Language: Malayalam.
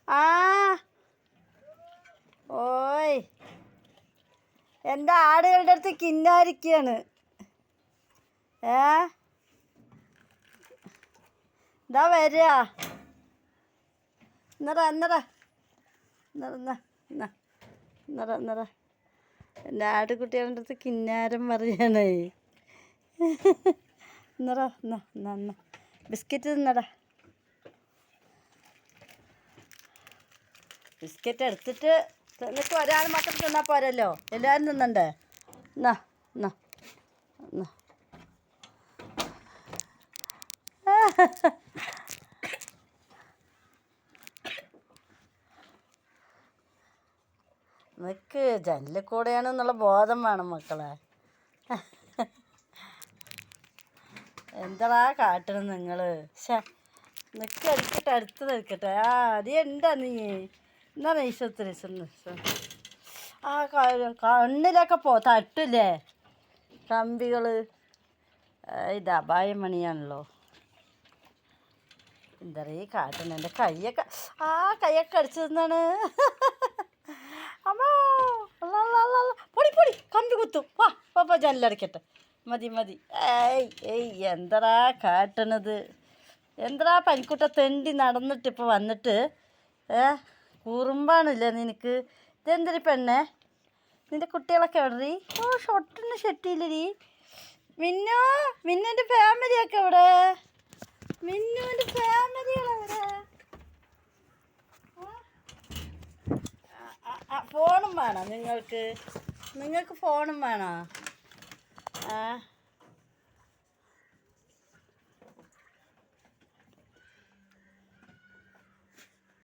ആ ഓയ് എൻ്റെ ആടുകളുടെ അടുത്ത് കിന്നാരിക്കുകയാണ്. ഇതാ വരിക. എൻ്റെ ആടുകുട്ടികളുടെ അടുത്ത് കിന്നാരം പറയണേ. ബിസ്ക്കറ്റ് തിന്നടാ. ബിസ്ക്കറ്റ് എടുത്തിട്ട് നിനക്ക് ഒരാൾ മാത്രം തിന്നാൽ പോരല്ലോ, എല്ലാവരും തിന്നണ്ടേ? എന്നാ എന്നാ എന്നാ നിനക്ക് ജനലിൽ കൂടെയാണെന്നുള്ള ബോധം വേണം മക്കളെ. എന്താ കാട്ടണം നിങ്ങൾ? നിൽക്ക് അടിക്കട്ടെ, അടുത്ത് നിൽക്കട്ടെ. അത് എന്താ നീ എന്നാ നൈസത്തിന് ആ കണ്ണിലൊക്കെ തട്ടില്ലേ കമ്പികൾ? ഇത് അപായമണിയാണല്ലോ. എന്താ ഈ കാട്ടണം? എൻ്റെ കൈയൊക്കെ കൈയൊക്കെ അടിച്ചു തന്നാണ്. അമ്മോ പൊടി പൊടി കമ്പി കുത്തും. പാപ്പ ജനലടയ്ക്കട്ടെ. മതി. എന്തടാ കാട്ടണത്? എന്തടാ പനിക്കുട്ട തെണ്ടി നടന്നിട്ട് ഇപ്പോൾ വന്നിട്ട് കുറുമ്പാണില്ലേ നിനക്ക്? ഇതെന്തൊരു പെണ്ണേ? നിൻ്റെ കുട്ടികളൊക്കെ എവിടെ? ഷൊട്ടിന് ഷെട്ടിയില്ലടി. മിന്നുൻ്റെ ഫാമിലിയൊക്കെ എവിടെ? മിന്നുവിൻ്റെ ഫാമിലികളെവിടെ? ഫോണും വേണോ നിങ്ങൾക്ക്? ഫോണും വേണോ?